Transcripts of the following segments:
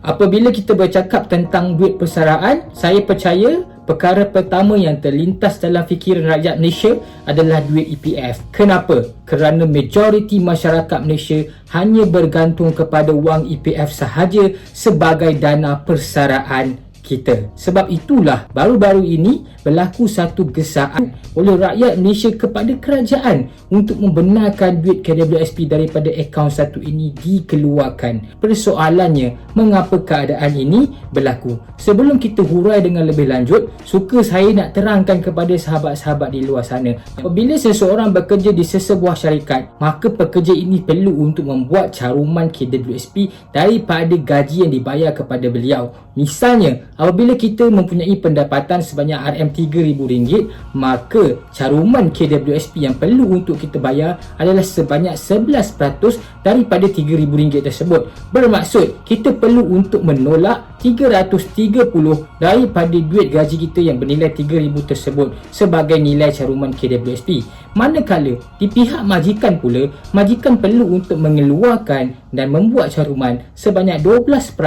Apabila kita bercakap tentang duit persaraan, saya percaya perkara pertama yang terlintas dalam fikiran rakyat Malaysia adalah duit EPF. Kenapa? Kerana majoriti masyarakat Malaysia hanya bergantung kepada wang EPF sahaja sebagai dana persaraan kita. Sebab itulah baru-baru ini berlaku satu gesaan oleh rakyat Malaysia kepada kerajaan untuk membenarkan duit KWSP daripada akaun satu ini dikeluarkan. Persoalannya, mengapa keadaan ini berlaku? Sebelum kita hurai dengan lebih lanjut, suka saya nak terangkan kepada sahabat-sahabat di luar sana. Apabila seseorang bekerja di sesebuah syarikat, maka pekerja ini perlu untuk membuat caruman KWSP daripada gaji yang dibayar kepada beliau. Misalnya, apabila kita mempunyai pendapatan sebanyak RM3,000, maka caruman KWSP yang perlu untuk kita bayar adalah sebanyak 11% daripada RM3,000 tersebut. Bermaksud, kita perlu untuk menolak 330 daripada duit gaji kita yang bernilai RM3,000 tersebut sebagai nilai caruman KWSP. Manakala di pihak majikan pula, majikan perlu untuk mengeluarkan dan membuat caruman sebanyak 12%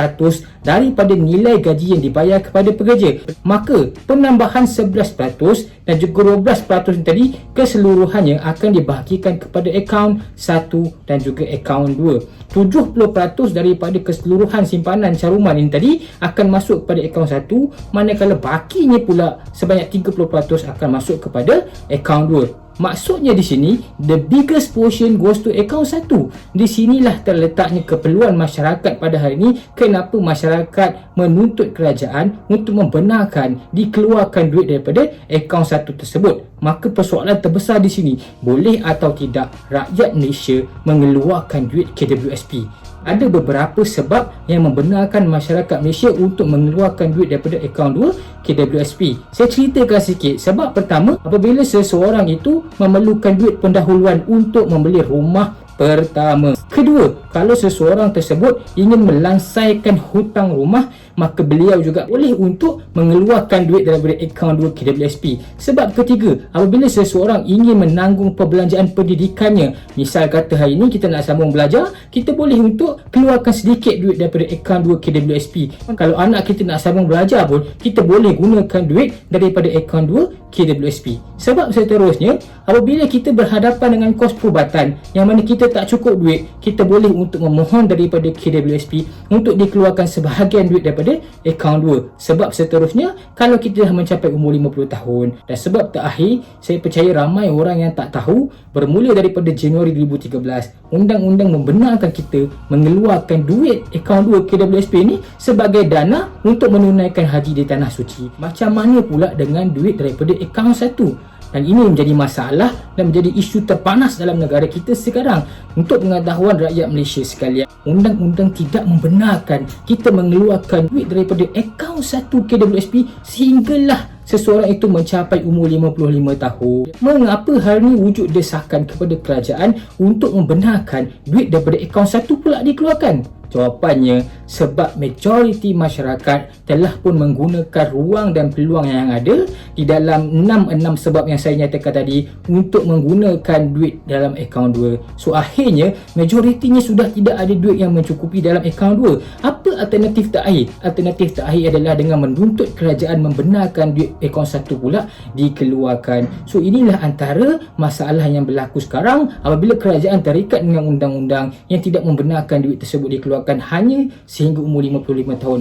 daripada nilai gaji yang dibayar kepada pekerja. Maka penambahan 11% dan juga 12% tadi keseluruhannya akan dibahagikan kepada akaun 1 dan juga akaun 2. 70% daripada keseluruhan simpanan caruman ini tadi akan masuk kepada akaun 1, manakala bakinya pula sebanyak 30% akan masuk kepada akaun 2. Maksudnya di sini, the biggest portion goes to akaun 1. Di sinilah terletaknya keperluan masyarakat pada hari ini, kenapa masyarakat menuntut kerajaan untuk membenarkan dikeluarkan duit daripada akaun 1 tersebut. Maka persoalan terbesar di sini, boleh atau tidak rakyat Malaysia mengeluarkan duit KWSP? Ada beberapa sebab yang membenarkan masyarakat Malaysia untuk mengeluarkan duit daripada akaun 2 KWSP. Saya ceritakan sikit. Sebab pertama, apabila seseorang itu memerlukan duit pendahuluan untuk membeli rumah pertama. Kedua, kalau seseorang tersebut ingin melansaikan hutang rumah, maka beliau juga boleh untuk mengeluarkan duit daripada akaun 2 KWSP. Sebab ketiga, apabila seseorang ingin menanggung perbelanjaan pendidikannya, misal kata hari ini kita nak sambung belajar, kita boleh untuk keluarkan sedikit duit daripada akaun 2 KWSP. Kalau anak kita nak sambung belajar pun, kita boleh gunakan duit daripada akaun 2 KWSP. Sebab seterusnya, apabila kita berhadapan dengan kos perubatan yang mana kita tak cukup duit, kita boleh untuk memohon daripada KWSP untuk dikeluarkan sebahagian duit daripada akaun 2. Sebab seterusnya, kalau kita dah mencapai umur 50 tahun. Dan sebab terakhir, saya percaya ramai orang yang tak tahu, bermula daripada Januari 2013, undang-undang membenarkan kita mengeluarkan duit akaun 2 KWSP ini sebagai dana untuk menunaikan haji di Tanah Suci. Macam mana pula dengan duit daripada akaun 1? Dan ini menjadi masalah dan menjadi isu terpanas dalam negara kita sekarang. Untuk pengetahuan rakyat Malaysia sekalian, undang-undang tidak membenarkan kita mengeluarkan duit daripada akaun 1 KWSP sehinggalah seseorang itu mencapai umur 55 tahun. Mengapa hal ini wujud desakan kepada kerajaan untuk membenarkan duit daripada akaun 1 pula dikeluarkan? Jawapannya, sebab majoriti masyarakat telah pun menggunakan ruang dan peluang yang ada di dalam 6 sebab yang saya nyatakan tadi untuk menggunakan duit dalam akaun 2. So akhirnya, majoritinya sudah tidak ada duit yang mencukupi dalam akaun 2. Apa alternatif terakhir? Alternatif terakhir adalah dengan menuntut kerajaan membenarkan duit akaun 1 pula dikeluarkan. So inilah antara masalah yang berlaku sekarang apabila kerajaan terikat dengan undang-undang yang tidak membenarkan duit tersebut dikeluarkan hanya sehingga umur 55 tahun.